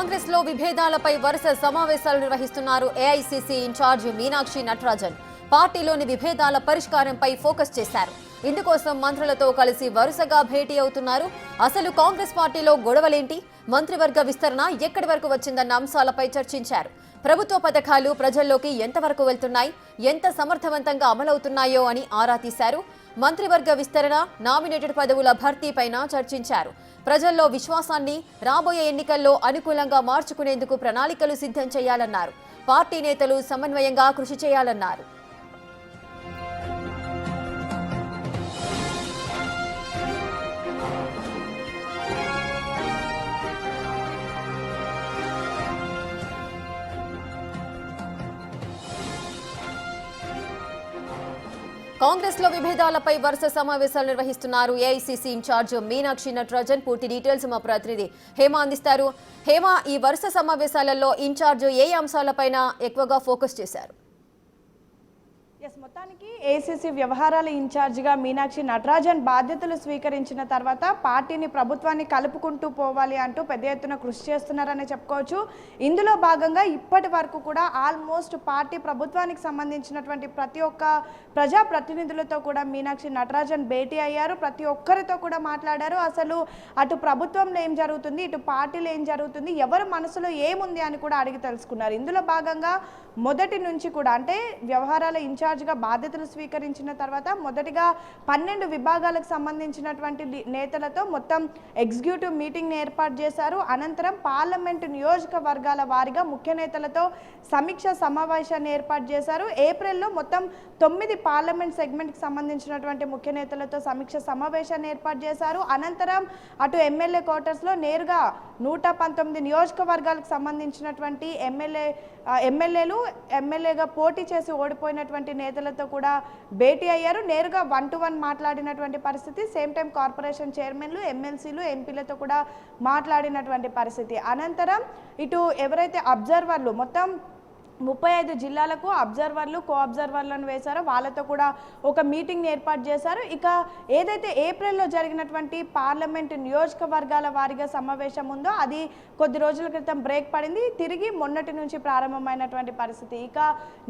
కాంగ్రెస్ లో విభేదాలపై వరుస సమావేశాలు నిర్వహిస్తున్నారు ఏఐసీసీ ఇన్ఛార్జ్ మీనాక్షి నటరాజన్. పార్టీలోని విభేదాల పరిష్కారంపై ఫోకస్ చేశారు. ఇందుకోసం మంత్రులతో కలిసి వరుసగా భేటీ అవుతున్నారు. అసలు కాంగ్రెస్ పార్టీలో గొడవలేంటి, మంత్రివర్గ విస్తరణ ఎక్కడి వరకు వచ్చిందన్న అంశాలపై చర్చించారు. ప్రభుత్వ పథకాలు ప్రజల్లోకి ఎంతవరకు వెళ్తున్నాయి, ఎంత సమర్థవంతంగా అమలవుతున్నాయో అని ఆరా తీశారు. మంత్రివర్గ విస్తరణ, నామినేటెడ్ పదవుల భర్తీపైన చర్చించారు. ప్రజల్లో విశ్వాసాన్ని రాబోయే ఎన్నికల్లో అనుకూలంగా మార్చుకునేందుకు ప్రణాళికలు సిద్ధం చేయాలన్నారు. పార్టీ నేతలు సమన్వయంగా కృషి చేయాలన్నారు. కాంగ్రెస్ లో విభేదాలపై వరుస సమావేశాలు నిర్వహిస్తున్నారు ఏఐసీసీ ఇన్ఛార్జ్ మీనాక్షి నటరాజన్. పూర్తి డీటెయిల్స్ మా ప్రతినిధి హేమ అందిస్తారు. హేమ, ఈ వరుస సమావేశాలలో ఇన్ఛార్జ్ ఏ అంశాలపైన ఎక్కువగా ఫోకస్ చేశారు? మొత్తానికి ఏఐసీసీ వ్యవహారాల ఇన్ఛార్జిగా మీనాక్షి నటరాజన్ బాధ్యతలు స్వీకరించిన తర్వాత పార్టీని ప్రభుత్వాన్ని కలుపుకుంటూ పోవాలి అంటూ పెద్ద ఎత్తున కృషి చేస్తున్నారని చెప్పుకోవచ్చు. ఇందులో భాగంగా ఇప్పటి వరకు కూడా ఆల్మోస్ట్ పార్టీ ప్రభుత్వానికి సంబంధించినటువంటి ప్రతి ఒక్క ప్రజాప్రతినిధులతో కూడా మీనాక్షి నటరాజన్ భేటీ అయ్యారు. ప్రతి ఒక్కరితో కూడా మాట్లాడారు. అసలు అటు ప్రభుత్వంలో ఏం జరుగుతుంది, ఇటు పార్టీలో ఏం జరుగుతుంది, ఎవరి మనసులో ఏముంది అని కూడా అడిగి తెలుసుకున్నారు. ఇందులో భాగంగా మొదటి నుంచి కూడా అంటే వ్యవహారాల ఇన్ఛార్జ్గా బాధ్యతలు స్వీకరించిన తర్వాత మొదటిగా 12 విభాగాలకు సంబంధించినటువంటి నేతలతో మొత్తం ఎగ్జిక్యూటివ్ మీటింగ్ని ఏర్పాటు చేశారు. అనంతరం పార్లమెంటు నియోజకవర్గాల వారీగా ముఖ్య నేతలతో సమీక్ష సమావేశాన్ని ఏర్పాటు చేశారు. ఏప్రిల్లో మొత్తం 9 పార్లమెంట్ సెగ్మెంట్కి సంబంధించినటువంటి ముఖ్య నేతలతో సమీక్ష సమావేశాన్ని ఏర్పాటు చేశారు. అనంతరం అటు ఎమ్మెల్యే క్వార్టర్స్లో నేరుగా 119 నియోజకవర్గాలకు సంబంధించినటువంటి ఎమ్మెల్యేలు ఎమ్మెల్యేగా పోటీ చేసి ఓడిపోయినటువంటి నేతలతో కూడా భేటీ అయ్యారు. నేరుగా 1-to-1 మాట్లాడినటువంటి పరిస్థితి. సేమ్ టైం కార్పొరేషన్ చైర్మన్లు, ఎమ్మెల్సీలు, ఎంపీలతో కూడా మాట్లాడినటువంటి పరిస్థితి. అనంతరం ఇటు ఎవరైతే అబ్జర్వర్లు మొత్తం 35 జిల్లాలకు అబ్జర్వర్లు, కో అబ్జర్వర్లను వేశారో వాళ్ళతో కూడా ఒక మీటింగ్ని ఏర్పాటు చేశారు. ఇక ఏదైతే ఏప్రిల్లో జరిగినటువంటి పార్లమెంటు నియోజకవర్గాల వారీగా సమావేశం ఉందో అది కొద్ది రోజుల క్రితం బ్రేక్ పడింది. తిరిగి మొన్నటి నుంచి ప్రారంభమైనటువంటి పరిస్థితి. ఇక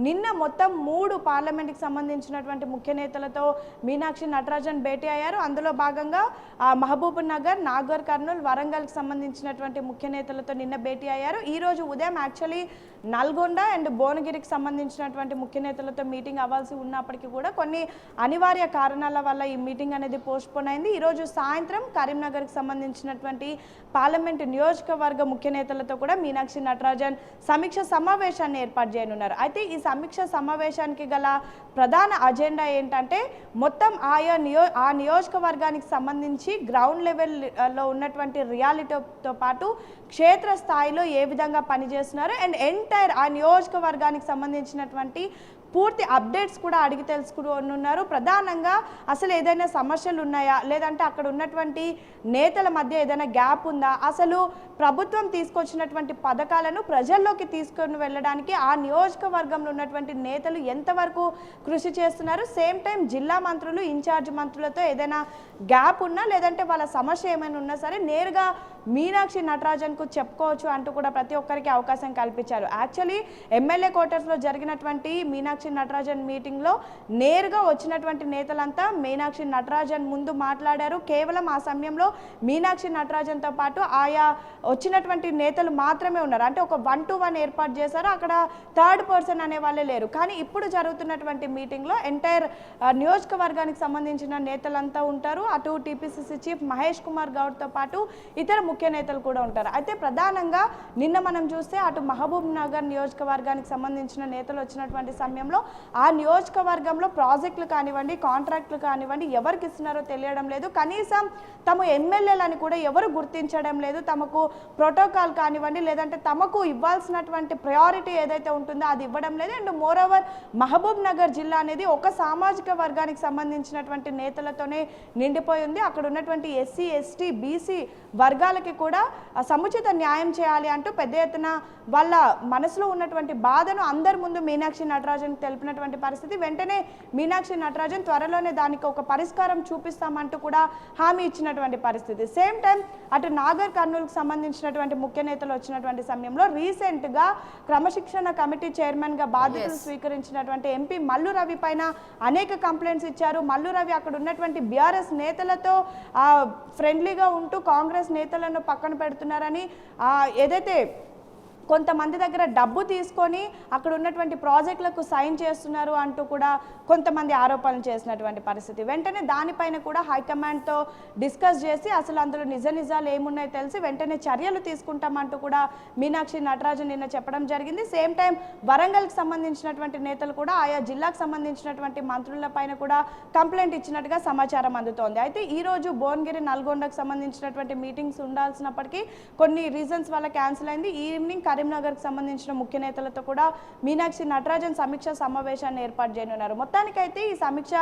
నిన్న మొత్తం 3 పార్లమెంట్కి సంబంధించినటువంటి ముఖ్య నేతలతో మీనాక్షి నటరాజన్ భేటీ అయ్యారు. అందులో భాగంగా మహబూబ్ నగర్, నాగర్ కర్నూల్, వరంగల్కి సంబంధించినటువంటి ముఖ్య నేతలతో నిన్న భేటీ అయ్యారు. ఈరోజు ఉదయం యాక్చువల్లీ నల్గొండ అండ్ భువనగిరికి సంబంధించినటువంటి ముఖ్య నేతలతో మీటింగ్ అవ్వాల్సి ఉన్నప్పటికీ కూడా కొన్ని అనివార్య కారణాల వల్ల ఈ మీటింగ్ అనేది పోస్ట్పోన్ అయింది. ఈరోజు సాయంత్రం కరీంనగర్కి సంబంధించినటువంటి పార్లమెంటు నియోజకవర్గ ముఖ్య నేతలతో కూడా మీనాక్షి నటరాజన్ సమీక్ష సమావేశాన్ని ఏర్పాటు చేయనున్నారు. అయితే ఈ సమీక్ష సమావేశానికి గల ప్రధాన అజెండా ఏంటంటే మొత్తం ఆ నియోజకవర్గానికి సంబంధించి గ్రౌండ్ లెవెల్లో ఉన్నటువంటి రియాలిటీతో పాటు క్షేత్రస్థాయిలో ఏ విధంగా పనిచేస్తున్నారు అండ్ ఎంటైర్ ఆ నియోజకవర్గానికి సంబంధించినటువంటి పూర్తి అప్డేట్స్ కూడా అడిగి తెలుసుకున్నారు. ప్రధానంగా అసలు ఏదైనా సమస్యలు ఉన్నాయా, లేదంటే అక్కడ ఉన్నటువంటి నేతల మధ్య ఏదైనా గ్యాప్ ఉందా, అసలు ప్రభుత్వం తీసుకొచ్చినటువంటి పథకాలను ప్రజల్లోకి తీసుకొని వెళ్ళడానికి ఆ నియోజకవర్గంలో ఉన్నటువంటి నేతలు ఎంతవరకు కృషి చేస్తున్నారు, సేమ్ టైం జిల్లా మంత్రులు, ఇన్ఛార్జ్ మంత్రులతో ఏదైనా గ్యాప్ ఉన్నా లేదంటే వాళ్ళ సమస్య ఏమైనా ఉన్నా సరే నేరుగా మీనాక్షి నటరాజన్కు చెప్పుకోవచ్చు అంటూ కూడా ప్రతి ఒక్కరికి అవకాశం కల్పించారు. యాక్చువల్లీ ఎమ్మెల్యే క్వార్టర్స్లో జరిగినటువంటి మీనాక్షి నటరాజన్ మీటింగ్లో నేరుగా వచ్చినటువంటి నేతలంతా మీనాక్షి నటరాజన్ ముందు మాట్లాడారు. కేవలం ఆ సమయంలో మీనాక్షి నటరాజన్తో పాటు ఆయా వచ్చినటువంటి నేతలు మాత్రమే ఉన్నారు. అంటే ఒక 1-to-1 ఏర్పాటు చేశారు. అక్కడ థర్డ్ పర్సన్ అనే వాళ్ళే లేరు. కానీ ఇప్పుడు జరుగుతున్నటువంటి మీటింగ్లో ఎంటైర్ నియోజకవర్గానికి సంబంధించిన నేతలంతా ఉంటారు. అటు టీపీసీసీ చీఫ్ మహేష్ కుమార్ గౌడ్తో పాటు ఇతర ముఖ్య నేతలు కూడా ఉంటారు. అయితే ప్రధానంగా నిన్న మనం చూస్తే అటు మహబూబ్ నగర్ నియోజకవర్గానికి సంబంధించిన నేతలు వచ్చినటువంటి సమయంలో ఆ నియోజకవర్గంలో ప్రాజెక్టులు కానివ్వండి, కాంట్రాక్టులు కానివ్వండి ఎవరికి ఇస్తున్నారో తెలియడం లేదు. కనీసం తమ ఎమ్మెల్యేలని కూడా ఎవరు గుర్తించడం లేదు. తమకు ప్రోటోకాల్ కానివ్వండి లేదంటే తమకు ఇవ్వాల్సినటువంటి ప్రయారిటీ ఏదైతే ఉంటుందో అది ఇవ్వడం లేదు. అండ్ మోరోవర్ మహబూబ్ నగర్ జిల్లా అనేది ఒక సామాజిక వర్గానికి సంబంధించినటువంటి నేతలతోనే నిండిపోయి ఉంది. అక్కడ ఉన్నటువంటి ఎస్సీ, ఎస్టీ, బీసీ వర్గాలకి కూడా సముచిత న్యాయం చేయాలి అంటూ పెద్ద ఎత్తున వాళ్ళ మనసులో ఉన్నటువంటి బాధను అందరి ముందు మీనాక్షి నటరాజన్ తెలిపినటువంటి పరిస్థితి. వెంటనే మీనాక్షి నటరాజన్ త్వరలోనే దానికి ఒక పరిష్కారం చూపిస్తామంటూ కూడా హామీ ఇచ్చినటువంటి పరిస్థితి. సేమ్ టైం అటు నాగర్ కర్నూలుకు సంబంధించినటువంటి ముఖ్య నేతలు వచ్చినటువంటి సమయంలో రీసెంట్గా క్రమశిక్షణ కమిటీ చైర్మన్గా బాధ్యతలు స్వీకరించినటువంటి ఎంపీ మల్లు రవి పైన అనేక కంప్లైంట్స్ ఇచ్చారు. మల్లు రవి అక్కడ ఉన్నటువంటి బీఆర్ఎస్ నేతలతో ఫ్రెండ్లీగా ఉంటూ కాంగ్రెస్ నేతలను పక్కన పెడుతున్నారని, ఏదైతే కొంతమంది దగ్గర డబ్బు తీసుకొని అక్కడ ఉన్నటువంటి ప్రాజెక్టులకు సైన్ చేస్తున్నారు అంటూ కూడా కొంతమంది ఆరోపణలు చేసినటువంటి పరిస్థితి. వెంటనే దానిపైన కూడా హైకమాండ్తో డిస్కస్ చేసి అసలు అందులో నిజాలు ఏమున్నాయో తెలిసి వెంటనే చర్యలు తీసుకుంటామంటూ కూడా మీనాక్షి నటరాజన్ నిన్న చెప్పడం జరిగింది. సేమ్ టైం వరంగల్కి సంబంధించినటువంటి నేతలు కూడా ఆయా జిల్లాకు సంబంధించినటువంటి మంత్రుల పైన కూడా కంప్లైంట్ ఇచ్చినట్టుగా సమాచారం అందుతోంది. అయితే ఈరోజు భువనగిరి నల్గొండకు సంబంధించినటువంటి మీటింగ్స్ ఉండాల్సినప్పటికీ కొన్ని రీజన్స్ వల్ల క్యాన్సిల్ అయింది. ఈవినింగ్ కరీంనగర్కి సంబంధించిన ముఖ్య నేతలతో కూడా మీనాక్షి నటరాజన్ సమీక్ష సమావేశాన్ని ఏర్పాటు చేయనున్నారు. మొత్తానికైతే ఈ సమీక్ష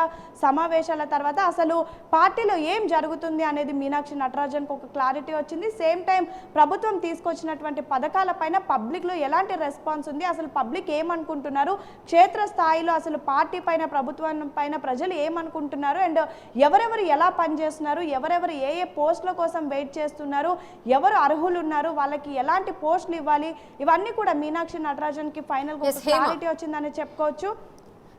సమావేశాల తర్వాత అసలు పార్టీలో ఏం జరుగుతుంది అనేది మీనాక్షి నటరాజన్కు ఒక క్లారిటీ వచ్చింది. సేమ్ టైం ప్రభుత్వం తీసుకొచ్చినటువంటి పథకాలపైన పబ్లిక్లో ఎలాంటి రెస్పాన్స్ ఉంది, అసలు పబ్లిక్ ఏమనుకుంటున్నారు, క్షేత్రస్థాయిలో అసలు పార్టీ పైన ప్రభుత్వం పైన ప్రజలు ఏమనుకుంటున్నారు, అండ్ ఎవరెవరు ఎలా పనిచేస్తున్నారు, ఎవరెవరు ఏ పోస్టుల కోసం వెయిట్ చేస్తున్నారు, ఎవరు అర్హులు ఉన్నారు, వాళ్ళకి ఎలాంటి పోస్టులు ఇవ్వాలి, ఇవన్నీ కూడా మీనాక్షి నటరాజన్కి ఫైనల్ క్లారిటీ వచ్చిందని చెప్పుకోవచ్చు.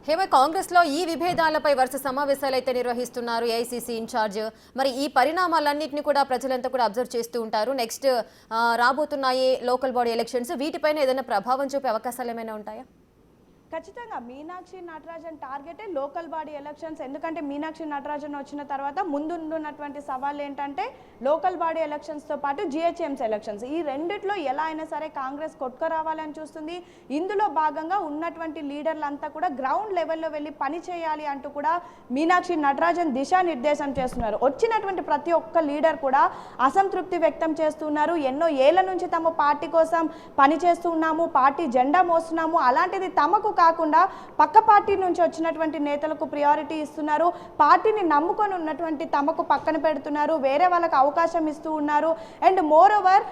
హేమ, కాంగ్రెస్ లో ఈ విభేదాలపై వరుస సమావేశాలు అయితే నిర్వహిస్తున్నారు ఏఐసీసీ ఇన్ఛార్జ్. మరి ఈ పరిణామాలన్నింటినీ కూడా ప్రజలంతా కూడా అబ్జర్వ్ చేస్తూ ఉంటారు. నెక్స్ట్ రాబోతున్నాయి లోకల్ బాడీ ఎలక్షన్స్, వీటిపైన ఏదైనా ప్రభావం చూపే అవకాశాలు ఏమైనా ఉంటాయా? ఖచ్చితంగా మీనాక్షి నటరాజన్ టార్గెటే లోకల్ బాడీ ఎలక్షన్స్. ఎందుకంటే మీనాక్షి నటరాజన్ వచ్చిన తర్వాత ముందున్నటువంటి సవాల్ ఏంటంటే లోకల్ బాడీ ఎలక్షన్స్తో పాటు జిహెచ్ఎంసీ ఎలక్షన్స్. ఈ రెండిట్లో ఎలా అయినా సరే కాంగ్రెస్ కొట్టుకురావాలని చూస్తుంది. ఇందులో భాగంగా ఉన్నటువంటి లీడర్లంతా కూడా గ్రౌండ్ లెవెల్లో వెళ్ళి పని చేయాలి అంటూ కూడా మీనాక్షి నటరాజన్ దిశానిర్దేశం చేస్తున్నారు. వచ్చినటువంటి ప్రతి ఒక్క లీడర్ కూడా అసంతృప్తి వ్యక్తం చేస్తున్నారు. ఎన్నో ఏళ్ల నుంచి తమ పార్టీ కోసం పనిచేస్తూ ఉన్నాము, పార్టీ జెండా మోస్తున్నాము, అలాంటిది తమకు కాకుండా పక్క పార్టీ నుంచి వచ్చినటువంటి నేతలకు ప్రియారిటీ ఇస్తున్నారు. పార్టీని నమ్ముకొని ఉన్నటువంటి తమకు పక్కన పెడుతున్నారు, వేరే వాళ్ళకి అవకాశం ఇస్తూ ఉన్నారు. అండ్ మోర్ ఓవర్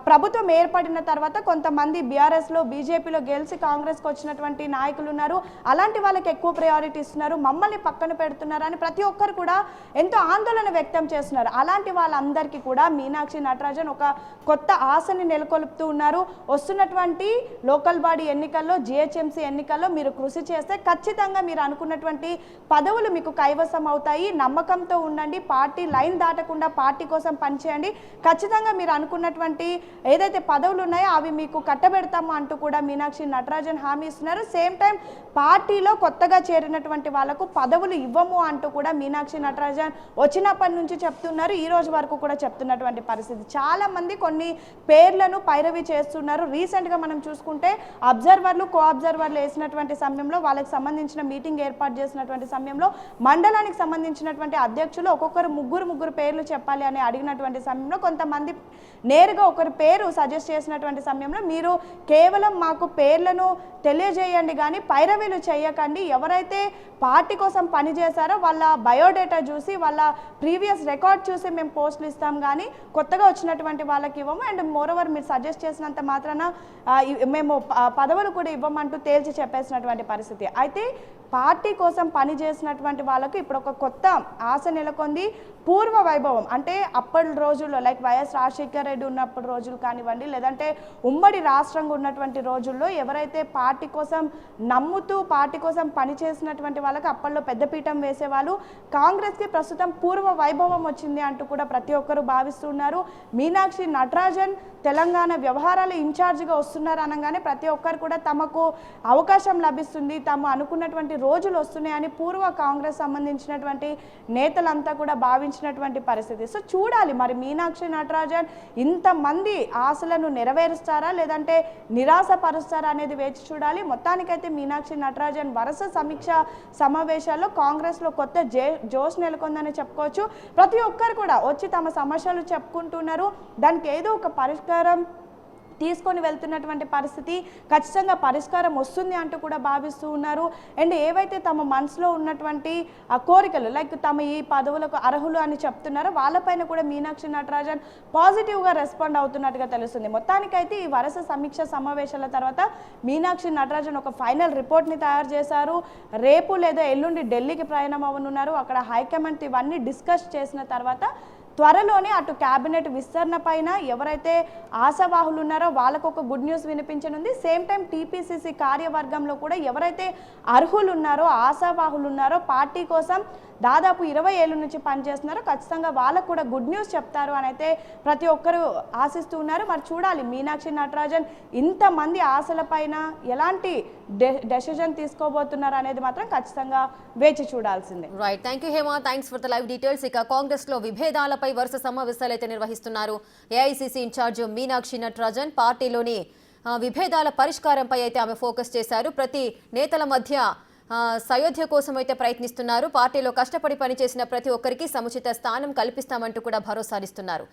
ప్రభుత్వం ఏర్పడిన తర్వాత కొంతమంది బీఆర్ఎస్లో బీజేపీలో గెలిచి కాంగ్రెస్కి వచ్చినటువంటి నాయకులు ఉన్నారు, అలాంటి వాళ్ళకి ఎక్కువ ప్రియారిటీ ఇస్తున్నారు, మమ్మల్ని పక్కన పెడుతున్నారు అని ప్రతి ఒక్కరు కూడా ఎంతో ఆందోళన వ్యక్తం చేస్తున్నారు. అలాంటి వాళ్ళందరికీ కూడా మీనాక్షి నటరాజన్ ఒక కొత్త ఆశని నెలకొల్పుతూ ఉన్నారు. వస్తున్నటువంటి లోకల్ బాడీ ఎన్నికల్లో, జిహెచ్ఎంసీ ఎన్నికల్లో మీరు కృషి చేస్తే ఖచ్చితంగా మీరు అనుకున్నటువంటి పదవులు మీకు కైవసం అవుతాయి. నమ్మకంతో ఉండండి, పార్టీ లైన్ దాటకుండా పార్టీ కోసం పనిచేయండి, ఖచ్చితంగా మీరు అనుకున్నటువంటి ఏదైతే పదవులు ఉన్నాయో అవి మీకు కట్టబెడతాము అంటూ కూడా మీనాక్షి నటరాజన్ హామీ ఇస్తున్నారు. సేమ్ టైం పార్టీలో కొత్తగా చేరినటువంటి వాళ్ళకు పదవులు ఇవ్వము అంటూ కూడా మీనాక్షి నటరాజన్ వచ్చినప్పటి నుంచి చెప్తున్నారు. ఈ రోజు వరకు కూడా చెప్తున్నటువంటి పరిస్థితి. చాలా మంది కొన్ని పేర్లను పైరవి చేస్తున్నారు. రీసెంట్గా మనం చూసుకుంటే అబ్జర్వర్లు, కో అబ్జర్వర్లు వేసినటువంటి సమయంలో వాళ్ళకి సంబంధించిన మీటింగ్ ఏర్పాటు చేసినటువంటి సమయంలో మండలానికి సంబంధించినటువంటి అధ్యక్షులు ఒక్కొక్కరు ముగ్గురు పేర్లు చెప్పాలి అని అడిగినటువంటి సమయంలో కొంతమంది నేరుగా ఒకరి పేరు సజెస్ట్ చేసినటువంటి సమయంలో మీరు కేవలం మాకు పేర్లను తెలియజేయండి కానీ పైరవీలు చేయకండి, ఎవరైతే పార్టీ కోసం పనిచేశారో వాళ్ళ బయోడేటా చూసి వాళ్ళ ప్రీవియస్ రికార్డ్ చూసి మేము పోస్టులు ఇస్తాం కానీ కొత్తగా వచ్చినటువంటి వాళ్ళకి ఇవ్వము, అండ్ మోరోవర్ మీరు సజెస్ట్ చేసినంత మాత్రాన మేము పదవులు కూడా ఇవ్వమంటూ తేల్చి చెప్పేసినటువంటి పరిస్థితి. అయితే పార్టీ కోసం పనిచేసినటువంటి వాళ్ళకు ఇప్పుడు ఒక కొత్త ఆశ నెలకొంది. పూర్వ వైభవం అంటే అప్పటి రోజుల్లో లైక్ వైఎస్ రాజశేఖర్ రెడ్డి ఉన్నప్పుడు రోజులు కానివ్వండి, లేదంటే ఉమ్మడి రాష్ట్రంగా ఉన్నటువంటి రోజుల్లో ఎవరైతే పార్టీ కోసం నమ్ముతూ పార్టీ కోసం పనిచేసినటువంటి వాళ్ళకి అప్పట్లో పెద్దపీఠం వేసేవాళ్ళు. కాంగ్రెస్కి ప్రస్తుతం పూర్వ వైభవం వచ్చింది అంటూ కూడా ప్రతి ఒక్కరు భావిస్తున్నారు. మీనాక్షి నటరాజన్ తెలంగాణ వ్యవహారాల ఇన్ఛార్జిగా వస్తున్నారు అనగానే ప్రతి ఒక్కరు కూడా తమకు అవకాశం లభిస్తుంది, తాము అనుకున్నటువంటి రోజులు వస్తున్నాయని పూర్వ కాంగ్రెస్ సంబంధించినటువంటి నేతలంతా కూడా భావించినటువంటి పరిస్థితి. సో చూడాలి మరి మీనాక్షి నటరాజన్ ఇంతమంది ఆశలను నెరవేరుస్తారా లేదంటే నిరాశపరుస్తారా అనేది వేచి చూడాలి. మొత్తానికైతే మీనాక్షి నటరాజన్ వరుస సమీక్ష సమావేశాల్లో కాంగ్రెస్లో కొత్త జోష్ నెలకొందని చెప్పుకోవచ్చు. ప్రతి ఒక్కరు కూడా వచ్చి తమ సమస్యలు చెప్పుకుంటున్నారు, దానికి ఏదో ఒక పరిష్కారం తీసుకొని వెళ్తున్నటువంటి పరిస్థితి, ఖచ్చితంగా పరిష్కారం వస్తుంది అంటూ కూడా భావిస్తూ ఉన్నారు. అండ్ ఏవైతే తమ మనసులో ఉన్నటువంటి ఆ కోరికలు, లైక్ తమ ఈ పదవులకు అర్హులు అని చెప్తున్నారో వాళ్ళపైన కూడా మీనాక్షి నటరాజన్ పాజిటివ్గా రెస్పాండ్ అవుతున్నట్టుగా తెలుస్తుంది. మొత్తానికైతే ఈ వరుస సమీక్ష సమావేశాల తర్వాత మీనాక్షి నటరాజన్ ఒక ఫైనల్ రిపోర్ట్ని తయారు చేశారు. రేపు లేదా ఎల్లుండి ఢిల్లీకి ప్రయాణం అవ్వనున్నారు. అక్కడ హైకమాండ్ ఇవన్నీ డిస్కస్ చేసిన తర్వాత త్వరలోనే అటు క్యాబినెట్ విస్తరణ పైన ఎవరైతే ఆశావాహులు ఉన్నారో వాళ్ళకు ఒక గుడ్ న్యూస్ వినిపించనుంది. సేమ్ టైం టీపీసీసీ కార్యవర్గంలో కూడా ఎవరైతే అర్హులు ఉన్నారో, ఆశావాహులు ఉన్నారో, పార్టీ కోసం దాదాపు 20 ఏళ్ళ నుంచి పనిచేస్తున్నారో ఖచ్చితంగా వాళ్ళకు కూడా గుడ్ న్యూస్ చెప్తారు అని అయితే ప్రతి ఒక్కరూ ఆశిస్తూ ఉన్నారు. మరి చూడాలి మీనాక్షి నటరాజన్ ఇంతమంది ఆశలపైన ఎలాంటి డెసిజన్ తీసుకోబోతున్నారు అనేది మాత్రం ఖచ్చితంగా వేచి చూడాల్సిందే. Right, thank you Hema, thanks for the live details. ఇక కాంగ్రెస్ లో విభేదాలపై వరుస సమావేశాలు అయితే నిర్వహిస్తున్నారు ఏఐసీసీ ఇన్ఛార్జ్ మీనాక్షి నటరాజన్. పార్టీలోని విభేదాల పరిష్కారంపై అయితే ఆమె ఫోకస్ చేశారు. ప్రతి నేతల మధ్య సయోధ్య కోసం అయితే ప్రయత్నిస్తున్నారు. పార్టీలో కష్టపడి పనిచేసిన ప్రతి ఒక్కరికి సముచిత స్థానం కల్పిస్తామంటూ కూడా భరోసానిస్తున్నారు.